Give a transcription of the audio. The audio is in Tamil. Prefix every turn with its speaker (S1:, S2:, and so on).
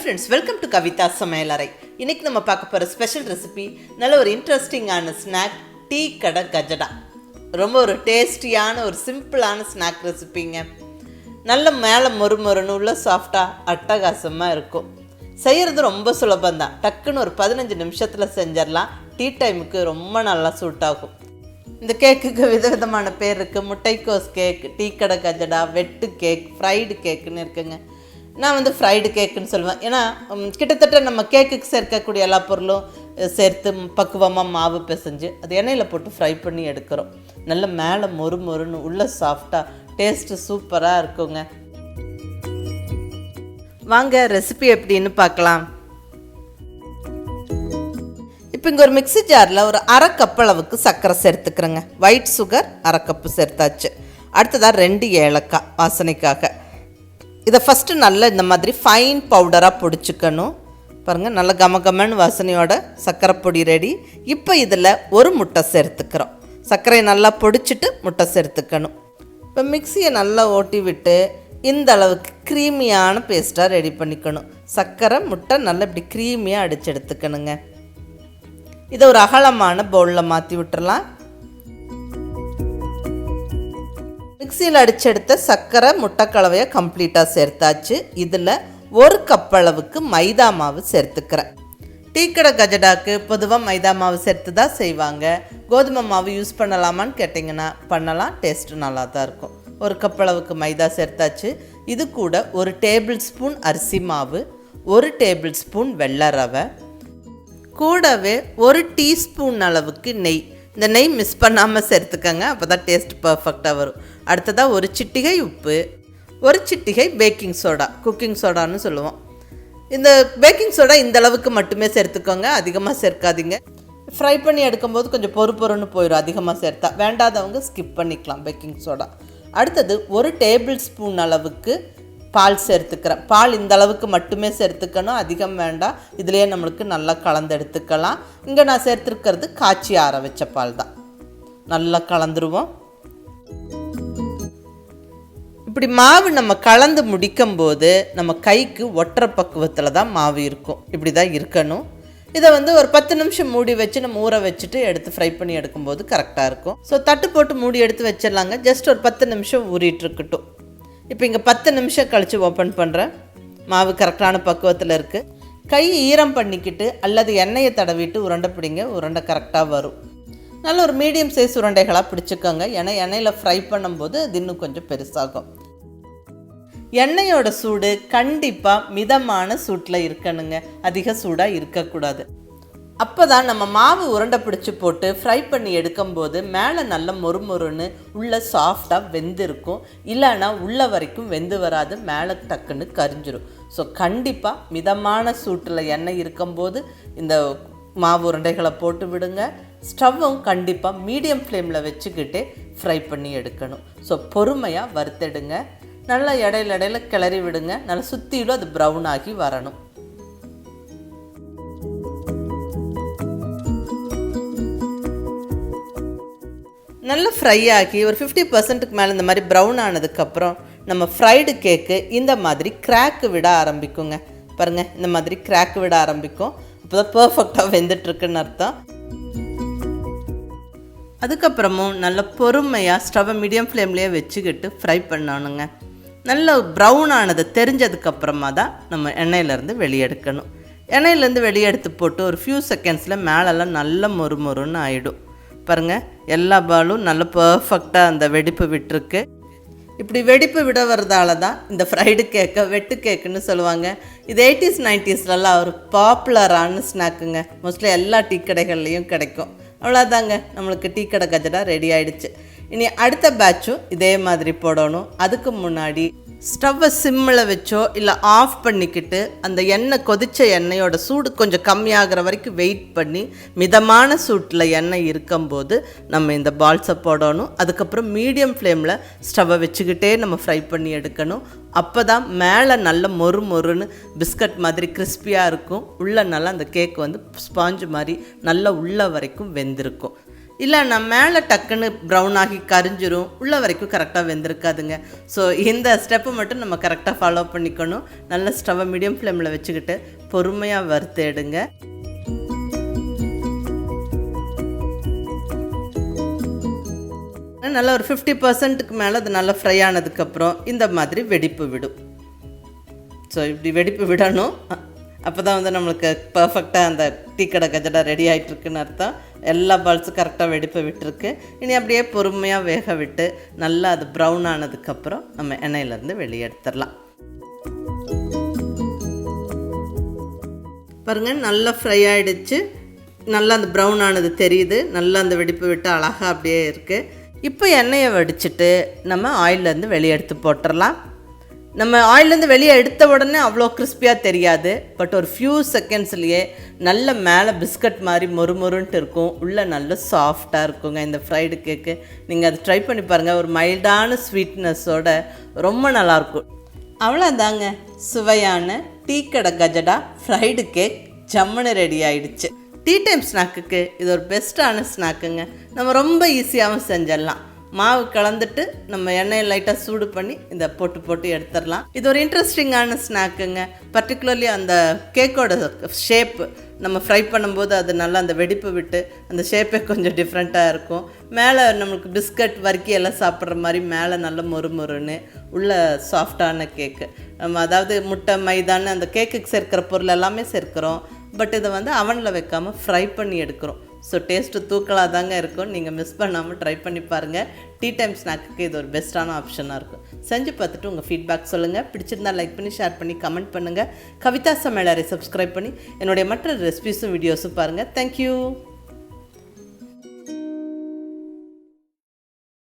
S1: Hello friends, welcome to KAVITHASAMAYALARAI. இன்னைக்கு நம்ம பார்க்க போற ஸ்பெஷல் ரெசிபி நல்ல ஒரு இன்ட்ரஸ்டிங்கான ஸ்நாக் Kajada. ரொம்ப ஒரு டேஸ்டியான ஒரு சிம்பிளான ஸ்நாக் ரெசிபிங்க. நல்ல மேலே மொறுமொறுன்னு உள்ள சாஃப்டா அட்டகாசமா இருக்கும். செய்யறது ரொம்ப சுலபம் தான். டக்குன்னு ஒரு 15 நிமிஷத்துல செஞ்சிடலாம். டீ டைமுக்கு ரொம்ப நல்லா சூட் ஆகும். இந்த கேக்குக்கு விதவிதமான பேர் இருக்குது. முட்டைக்கோஸ் கேக், Kajada, vetucake, ஃப்ரைடு கேக்குன்னு இருக்குங்க. நான் ஃப்ரைடு கேக்குன்னு சொல்லுவேன். ஏன்னா கிட்டத்தட்ட நம்ம கேக்குக்கு சேர்க்கக்கூடிய எல்லா பொருளும் சேர்த்து பக்குவமாக மாவு பிசைஞ்சு அது எண்ணெயில் போட்டு ஃப்ரை பண்ணி எடுக்கிறோம். நல்ல மேலே மொறுமொறுன்னு உள்ள சாஃப்டாக டேஸ்ட்டு சூப்பராக இருக்குங்க. வாங்க ரெசிபி எப்படின்னு பார்க்கலாம். இப்போ இங்கே ஒரு மிக்ஸி ஜாரில் ஒரு அரை கப் அளவுக்கு சர்க்கரை சேர்த்துக்கிறேங்க. ஒயிட் சுகர் அரை கப்பு சேர்த்தாச்சு. அடுத்ததாக 2 ஏலக்காய் வாசனைக்காக. இதை ஃபஸ்ட்டு நல்லா இந்த மாதிரி ஃபைன் பவுடராக பொடிச்சுக்கணும். பாருங்கள், நல்ல கமகமன்னு வாசனையோட சர்க்கரை பொடி ரெடி. இப்போ இதில் ஒரு முட்டை சேர்த்துக்கிறோம். சர்க்கரையை நல்லா பொடிச்சிட்டு முட்டை சேர்த்துக்கணும். இப்போ மிக்சியை நல்லா ஓட்டி விட்டு இந்த அளவுக்கு க்ரீமியான பேஸ்ட்டாக ரெடி பண்ணிக்கணும். சர்க்கரை முட்டை நல்லா இப்படி க்ரீமியாக அடித்து எடுத்துக்கணுங்க. இதை ஒரு அகலமான பவுலில் மாற்றி விட்டுறலாம். மிக்சியில் அடிச்செடுத்த சர்க்கரை முட்டை கலவையை கம்ப்ளீட்டாக சேர்த்தாச்சு. இதில் 1 கப் அளவுக்கு மைதா மாவு சேர்த்துக்கிறேன். Kajadaக்கு பொதுவாக மைதா மாவு சேர்த்து தான் செய்வாங்க. கோதுமை மாவு யூஸ் பண்ணலாமான்னு கேட்டிங்கன்னா பண்ணலாம், டேஸ்ட்டு நல்லா தான் இருக்கும். 1 கப் அளவுக்கு மைதா சேர்த்தாச்சு. இது கூட 1 டேபிள் ஸ்பூன் அரிசி மாவு, 1 டேபிள் ஸ்பூன் வெள்ளை ரவை, கூடவே 1 டீஸ்பூன் அளவுக்கு நெய். இந்த நெய் மிஸ் பண்ணாமல் சேர்த்துக்கங்க, அப்போ தான் டேஸ்ட் பர்ஃபெக்டாக வரும். அடுத்ததாக 1 சிட்டிகை உப்பு, 1 சிட்டிகை பேக்கிங் சோடா, குக்கிங் சோடான்னு சொல்லுவோம். இந்த பேக்கிங் சோடா இந்த அளவுக்கு மட்டுமே சேர்த்துக்கோங்க, அதிகமாக சேர்க்காதீங்க. ஃப்ரை பண்ணி எடுக்கும்போது கொஞ்சம் பொறுன்னு போயிடும் அதிகமாக சேர்த்தா. வேண்டாதவங்க ஸ்கிப் பண்ணிக்கலாம் பேக்கிங் சோடா. அடுத்தது 1 டேபிள் ஸ்பூன் அளவுக்கு பால் சேர்த்துக்கிறேன். பால் இந்த அளவுக்கு மட்டுமே சேர்த்துக்கணும், அதிகம் வேண்டாம். இதுலேயே நம்மளுக்கு நல்லா கலந்து எடுத்துக்கலாம். இங்கே நான் சேர்த்துருக்கிறது காய்ச்சி ஆற வச்ச பால் தான். நல்லா கலந்துருவோம். இப்படி மாவு நம்ம கலந்து முடிக்கும்போது நம்ம கைக்கு ஒற்றை பக்குவத்தில் தான் மாவு இருக்கும். இப்படி தான் இருக்கணும். இதை ஒரு 10 நிமிஷம் மூடி வச்சு நம்ம ஊற வச்சுட்டு எடுத்து ஃப்ரை பண்ணி எடுக்கும்போது கரெக்டாக இருக்கும். ஸோ தட்டு போட்டு மூடி எடுத்து வச்சிடலாங்க. ஜஸ்ட் ஒரு 10 நிமிஷம் ஊறிட்டு இருக்கட்டும். இப்போ இங்கே 10 நிமிஷம் கழித்து ஓப்பன் பண்ணுறேன். மாவு கரெக்டான பக்குவத்தில் இருக்குது. கை ஈரம் பண்ணிக்கிட்டு அல்லது எண்ணெயை தடவிட்டு உருண்டை பிடிங்க, உருண்டை கரெக்டாக வரும். நல்ல ஒரு மீடியம் சைஸ் உருண்டைகளாக பிடிச்சிக்கோங்க. ஏன்னா எண்ணெயில் ஃப்ரை பண்ணும்போது அது இன்னும் கொஞ்சம் பெருசாகும். எண்ணெயோட சூடு கண்டிப்பாக மிதமான சூட்டில் இருக்கணுங்க, அதிக சூடாக இருக்கக்கூடாது. அப்போ தான் நம்ம மாவு உருண்டை பிடிச்சி போட்டு ஃப்ரை பண்ணி எடுக்கும்போது மேலே நல்ல மொறுமொறுன்னு உள்ள சாஃப்டாக வெந்திருக்கும். இல்லைன்னா உள்ள வரைக்கும் வெந்து வராது, மேலே டக்குன்னு கரிஞ்சிடும். ஸோ கண்டிப்பாக மிதமான சூட்டில் எண்ணெய் இருக்கும்போது இந்த மாவு உருண்டைகளை போட்டு விடுங்க. ஸ்டவ்வும் கண்டிப்பாக மீடியம் ஃப்ளேமில் வச்சுக்கிட்டே ஃப்ரை பண்ணி எடுக்கணும். ஸோ பொறுமையாக வறுத்தெடுங்க. நல்லா இடையில கிளறி விடுங்க. நல்லா சுற்றிலும் அது ப்ரௌன் ஆகி வரணும். நல்லா ஃப்ரை ஆகி ஒரு 50%க்கு மேலே இந்த மாதிரி ப்ரௌன் ஆனதுக்கப்புறம் நம்ம ஃப்ரைடு கேக்கு இந்த மாதிரி கிராக்கு விட ஆரம்பிக்குங்க. பாருங்கள், இந்த மாதிரி கிராக்கு விட ஆரம்பிக்கும். அப்போ தான் பர்ஃபெக்டாக வெந்துட்டுருக்குன்னு அர்த்தம். அதுக்கப்புறமும் நல்ல பொறுமையாக ஸ்டவ்வை மீடியம் ஃப்ளேம்லேயே வச்சுக்கிட்டு ஃப்ரை பண்ணணுங்க. நல்ல ப்ரௌன் ஆனது தெரிஞ்சதுக்கப்புறமா தான் நம்ம எண்ணெயிலேருந்து வெளியெடுக்கணும். எண்ணெயிலேருந்து வெளியெடுத்து போட்டு ஒரு ஃபியூ செகண்ட்ஸில் மேலெல்லாம் நல்ல மொறுமொறுன்னு ஆகிடும். பாருங்கள், எல்லா பாலும் நல்ல பர்ஃபெக்டாக அந்த வெடிப்பு விட்டுருக்கு. இப்படி வெடிப்பு விட வரதால தான் இந்த ஃப்ரைடு கேக்கை வெட்டு கேக்குன்னு சொல்லுவாங்க. இது 80s 90ஸ்லாம் ஒரு பாப்புலரான ஸ்நாக்குங்க. மோஸ்ட்லி எல்லா டீ கடைகள்லேயும் கிடைக்கும். அவ்வளோதாங்க, நம்மளுக்கு Kajada ரெடி ஆகிடுச்சு. இனி அடுத்த பேட்சும் இதே மாதிரி போடணும். அதுக்கு முன்னாடி ஸ்டவ்வை சிம்மில் வச்சோ இல்லை ஆஃப் பண்ணிக்கிட்டு அந்த எண்ணெய் கொதித்த எண்ணெயோட சூடு கொஞ்சம் கம்மியாகிற வரைக்கும் வெயிட் பண்ணி மிதமான சூட்டில் எண்ணெய் இருக்கும்போது நம்ம இந்த பால்ஸை போடணும். அதுக்கப்புறம் மீடியம் ஃப்ளேமில் ஸ்டவ்வை வச்சுக்கிட்டே நம்ம ஃப்ரை பண்ணி எடுக்கணும். அப்போ தான் மேலே நல்ல மொறுன்னு பிஸ்கட் மாதிரி கிறிஸ்பியாக இருக்கும். உள்ளே நல்லா அந்த கேக் ஸ்பாஞ்சு மாதிரி நல்லா உள்ள வரைக்கும் வெந்திருக்கும். இல்லைன்னா மேலே டக்குன்னு ப்ரௌன் ஆகி கரிஞ்சிரும், உள்ள வரைக்கும் கரெக்டாக வெந்திருக்காதுங்க. ஸோ இந்த ஸ்டெப்பை மட்டும் நம்ம கரெக்டாக ஃபாலோ பண்ணிக்கணும். நல்ல ஸ்டவ்வை மீடியம் ஃப்ளேமில் வச்சுக்கிட்டு பொறுமையாக வறுத்து எடுங்க. நல்லா ஒரு 50%க்கு மேலே அது நல்லா ஃப்ரை ஆனதுக்கப்புறம் இந்த மாதிரி வெடிப்பு விடும். ஸோ இப்படி வெடிப்பு விடணும். அப்போ தான் வந்து நம்மளுக்கு பர்ஃபெக்டாக அந்த டீ கடை கஜடா ரெடி ஆகிட்டுருக்குன்னு அர்த்தம். எல்லா பால்ஸும் கரெக்டாக வெடிப்பு விட்டுருக்கு. இனி அப்படியே பொறுமையாக வேக விட்டு நல்லா அது ப்ரௌன் ஆனதுக்கப்புறம் நம்ம எண்ணெயிலேருந்து வெளியே எடுத்துடலாம். பாருங்கள், நல்லா ஃப்ரை ஆகிடுச்சு. நல்லா அந்த ப்ரௌன் ஆனது தெரியுது. நல்லா அந்த வெடிப்பு விட்டு அழகாக அப்படியே இருக்குது. இப்போ எண்ணெயை வடிச்சிட்டு நம்ம ஆயிலேருந்து வெளியே எடுத்து போட்டுடலாம். நம்ம ஆயிலேருந்து வெளியே எடுத்த உடனே அவ்வளோ கிறிஸ்பியாக தெரியாது. பட் ஒரு ஃபியூ செகண்ட்ஸ்லேயே நல்ல மேலே பிஸ்கட் மாதிரி மொறுமொறுன்ட்டு இருக்கும், உள்ளே நல்ல சாஃப்டாக இருக்குங்க இந்த ஃப்ரைடு கேக்கு. நீங்கள் அதை ட்ரை பண்ணி பாருங்கள். ஒரு மைல்டான ஸ்வீட்னஸோட ரொம்ப நல்லாயிருக்கும். அவ்வளோதாங்க, சுவையான டீ கடை கஜடா ஃப்ரைடு கேக் ஜம்முன்னு ரெடி ஆகிடுச்சு. டீ டைம் ஸ்நாக்குக்கு இது ஒரு பெஸ்ட்டான ஸ்நாக்குங்க. நம்ம ரொம்ப ஈஸியாகவும் செஞ்சிடலாம். மாவு கலந்துட்டு நம்ம எண்ணெயை லைட்டாக சூடு பண்ணி இதை போட்டு எடுத்துடலாம். இது ஒரு இன்ட்ரெஸ்டிங்கான ஸ்நாக்குங்க. பர்டிகுலர்லி அந்த கேக்கோட ஷேப்பு நம்ம ஃப்ரை பண்ணும்போது அது நல்லா அந்த வெடிப்பு விட்டு அந்த ஷேப்பே கொஞ்சம் டிஃப்ரெண்ட்டாக இருக்கும். மேலே நம்மளுக்கு பிஸ்கட் வறுக்கி எல்லாம் சாப்பிட்ற மாதிரி மேலே நல்ல மொறுமொறுன்னு உள்ள சாஃப்டான கேக்கு. நம்ம அதாவது முட்டை மைதான்னு அந்த கேக்குக்கு சேர்க்கிற பொருள் எல்லாமே சேர்க்கிறோம். பட் இதை வந்து அவனில் வைக்காமல் ஃப்ரை பண்ணி எடுக்கிறோம். ஸோ டேஸ்ட்டு தூக்கலாக தாங்க இருக்கும். நீங்கள் மிஸ் பண்ணாமல் ட்ரை பண்ணி பாருங்கள். டீ டைம் ஸ்நாக்குக்கு இது ஒரு பெஸ்ட்டான ஆப்ஷனாக இருக்கும். செஞ்சு பார்த்துட்டு உங்கள் ஃபீட்பேக் சொல்லுங்கள். பிடிச்சிருந்தால் லைக் பண்ணி ஷேர் பண்ணி கமெண்ட் பண்ணுங்கள். கவிதா சமையலறை சப்ஸ்கிரைப் பண்ணி என்னுடைய மற்ற ரெசிபிஸும் வீடியோஸும் பாருங்கள். தேங்க்யூ.